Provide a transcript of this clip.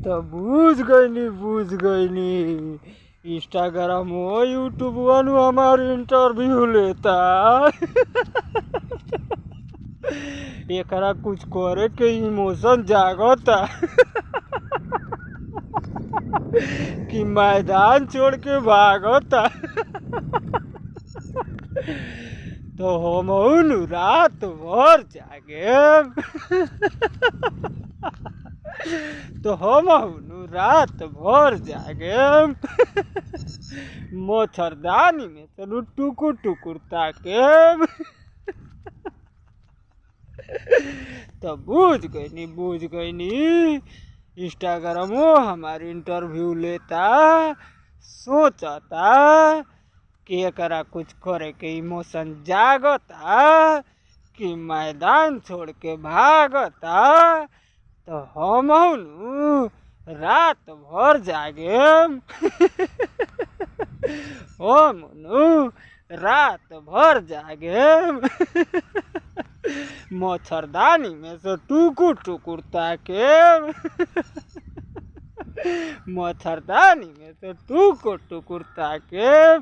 तो बूझ गई इंस्टाग्राम हो यूट्यूब वालू हमारी इंटरव्यू लेता। एकरा कुछ करे के इमोशन जागता कि मैदान छोड़ के भागता। तो हम रात भर जागे तो हम रात भर जागे मच्छरदानी में तो टुकुर टुकुर ताके। तो बूझ गई नी इंस्टाग्राम हमारी इंटरव्यू लेता, सोचता कि एकरा कुछ करे के इमोशन जागता कि मैदान छोड़ के भागता। तो हम रात भर जागे हम रात भर जागे मच्छरदानी में से टुकुर टुकुर ताके। मच्छरदानी में से टुकुर टुकुर ताके।